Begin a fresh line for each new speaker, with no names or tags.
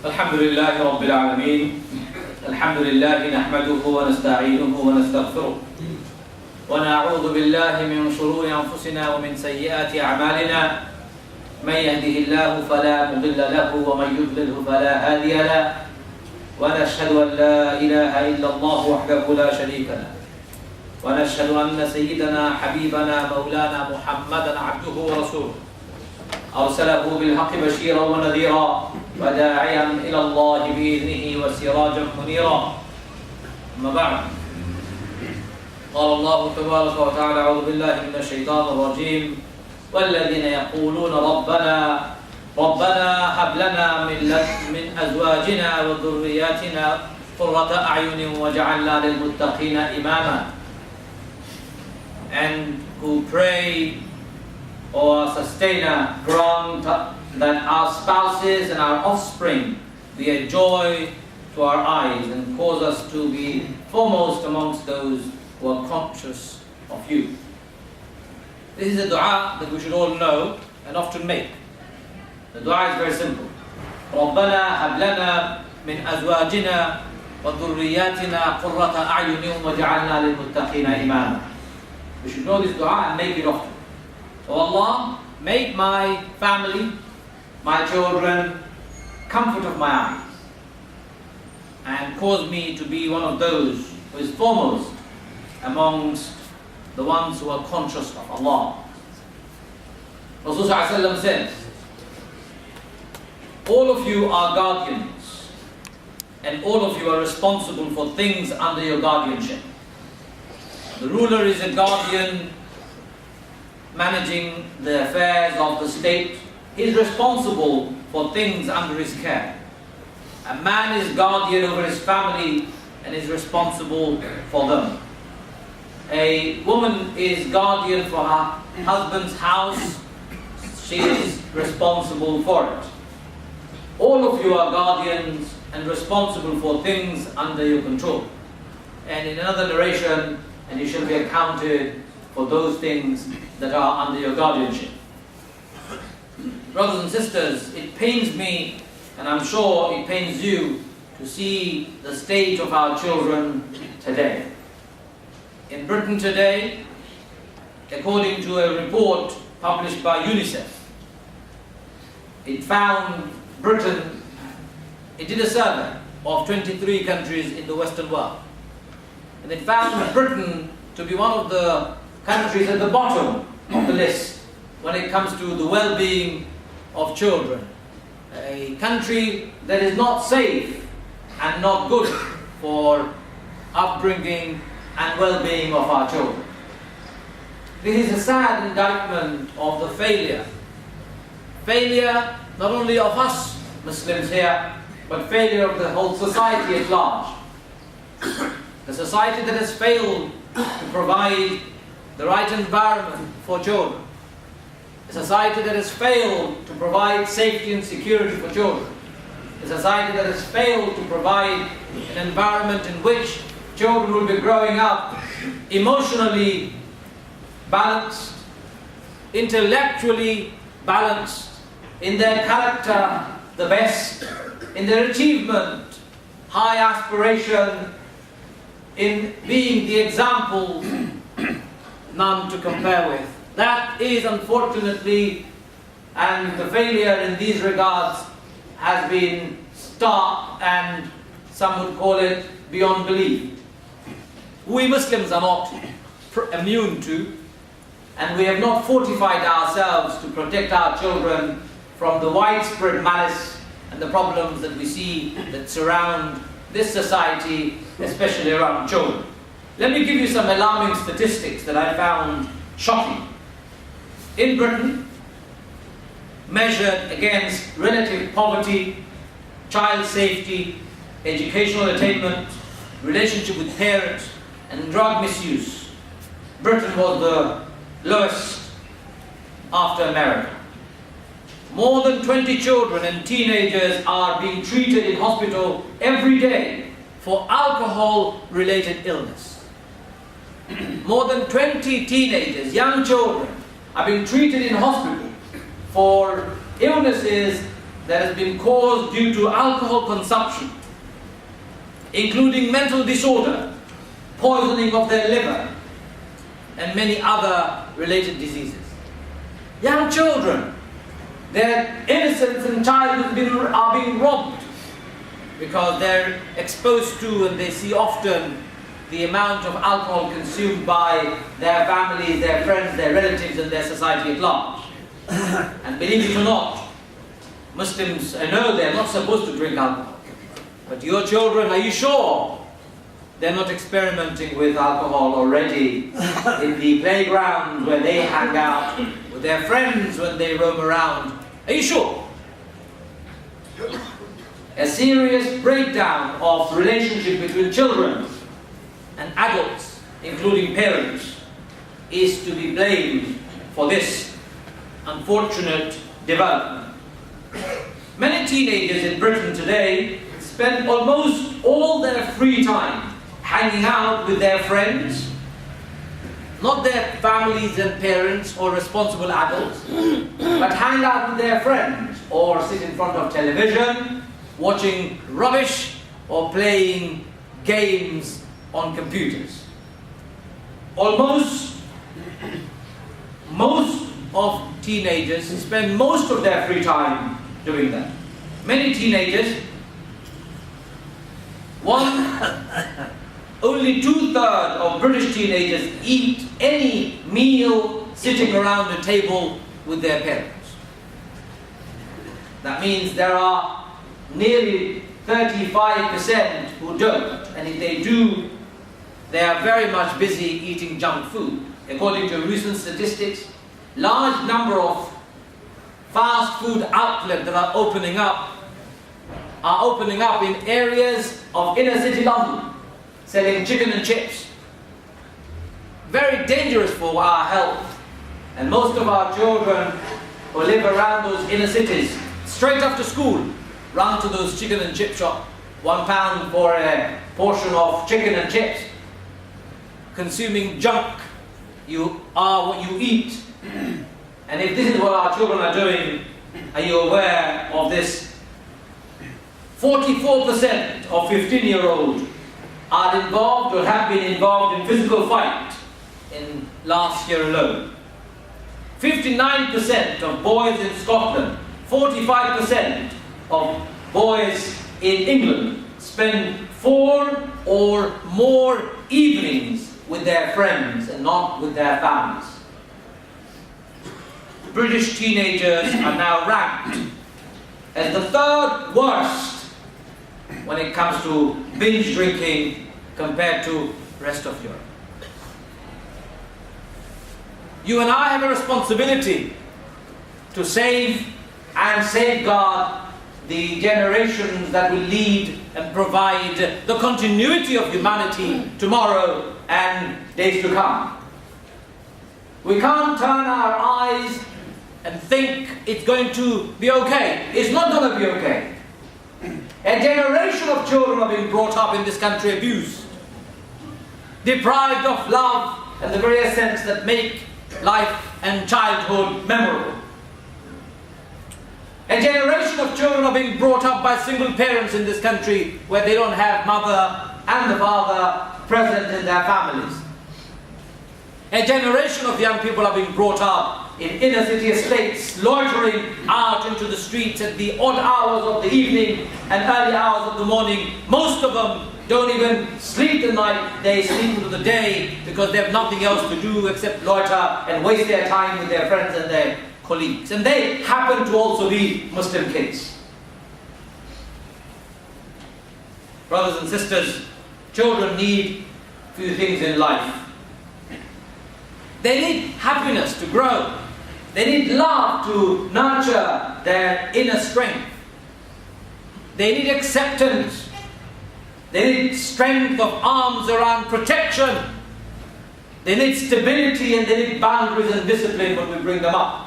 الحمد لله رب العالمين. الحمد لله نحمده ونستعينه ونستغفره ونعوذ بالله من شرور أنفسنا ومن سيئات أعمالنا. من يهده الله فلا مضل له ومن يضلله فلا هادي له، ونشهد أن لا إله إلا الله وحده لا شريك له، ونشهد أن سيدنا حبيبنا مولانا محمدا عبده ورسوله أرسله بالحق بشيرا ونذيرا وداعيا إلى الله بإذنه وسراجا منيرا. أما بعد، قال الله تبارك وتعالى: أعوذ بالله من الشيطان الرجيم: والذين يقولون ربنا هب لنا من أزواجنا وذرياتنا قرة أعين واجعلنا للمتقين إماما. And who pray, O our sustainer, grant that our spouses and our offspring be a joy to our eyes and cause us to be foremost amongst those who are conscious of you. This is a dua that we should all know and often make. The dua is very simple. رَبَّنَا هَبْ لَنَا مِنْ أَزْوَاجِنَا وَذُرِّيَّاتِنَا قُرَّةَ أَعْيُنٍ وَاجْعَلْنَا لِلْمُتَّقِينَ إِمَامًا. We should know this dua and make it often. Oh Allah, make my family, my children, comfort of my eyes, and cause me to be one of those who is foremost amongst the ones who are conscious of Allah. Rasulullah ﷺ says, all of you are guardians, and all of you are responsible for things under your guardianship. The ruler is a guardian managing the affairs of the state. He is responsible for things under his care. A man is guardian over his family and is responsible for them. A woman is guardian for her husband's house. She is responsible for it. All of you are guardians and responsible for things under your control. And in another narration, and you shall be accounted for those things that are under your guardianship. Brothers and sisters, it pains me, and I'm sure it pains you, to see the state of our children today. In Britain today, according to a report published by UNICEF, it found Britain, it did a survey of 23 countries in the Western world, and it found Britain to be one of the countries at the bottom of the list when it comes to the well-being of children. A country that is not safe and not good for upbringing and well-being of our children. This is a sad indictment of the failure not only of us Muslims here, but failure of the whole society at large. The society that has failed to provide the right environment for children. A society that has failed to provide safety and security for children. A society that has failed to provide an environment in which children will be growing up emotionally balanced, intellectually balanced, in their character the best, in their achievement, high aspiration, in being the example, none to compare with. That is unfortunately, and the failure in these regards has been stark, and some would call it beyond belief. We Muslims are not immune to, and we have not fortified ourselves to protect our children from the widespread malice and the problems that we see that surround this society, especially around children. Let me give you some alarming statistics that I found shocking. In Britain, measured against relative poverty, child safety, educational attainment, relationship with parents, and drug misuse, Britain was the lowest after America. More than 20 children and teenagers are being treated in hospital every day for alcohol-related illness. More than 20 teenagers, young children, are being treated in hospital for illnesses that has been caused due to alcohol consumption, including mental disorder, poisoning of their liver, and many other related diseases. Young children, their innocence and childhood are being robbed because they're exposed to and they see often the amount of alcohol consumed by their families, their friends, their relatives, and their society at large. And believe it or not, Muslims, I know they're not supposed to drink alcohol. But your children, are you sure they're not experimenting with alcohol already in the playground where they hang out with their friends when they roam around? Are you sure? A serious breakdown of relationship between children and adults, including parents, is to be blamed for this unfortunate development. Many teenagers in Britain today spend almost all their free time hanging out with their friends, not their families and parents or responsible adults, but hang out with their friends or sit in front of television, watching rubbish or playing games on computers. Most of teenagers spend most of their free time doing that. Many teenagers, only 2/3 of British teenagers eat any meal sitting around a table with their parents. That means there are nearly 35% who don't, and if they do, they are very much busy eating junk food. According to recent statistics, large number of fast food outlets that are opening up in areas of inner city London, selling chicken and chips. Very dangerous for our health. And most of our children who live around those inner cities, straight after school, run to those chicken and chip shops. £1 for a portion of chicken and chips. Consuming junk, you are what you eat. And if this is what our children are doing, are you aware of this? 44% of 15-year-olds are involved or have been involved in physical fight in last year alone. 59% of boys in Scotland, 45% of boys in England spend 4 or more evenings with their friends and not with their families. British teenagers are now ranked as the 3rd worst when it comes to binge drinking compared to the rest of Europe. You and I have a responsibility to save and safeguard the generations that will lead and provide the continuity of humanity tomorrow and days to come. We can't turn our eyes and think it's going to be okay. It's not going to be okay. A generation of children are being brought up in this country abused, deprived of love and the very essence that make life and childhood memorable. A generation of children are being brought up by single parents in this country where they don't have mother and the father present in their families. A generation of young people are being brought up in inner city estates, loitering out into the streets at the odd hours of the evening and early hours of the morning. Most of them don't even sleep the night, they sleep through the day because they have nothing else to do except loiter and waste their time with their friends and their colleagues. And they happen to also be Muslim kids. Brothers and sisters, children need few things in life. They need happiness to grow. They need love to nurture their inner strength. They need acceptance. They need strength of arms around protection. They need stability and they need boundaries and discipline when we bring them up.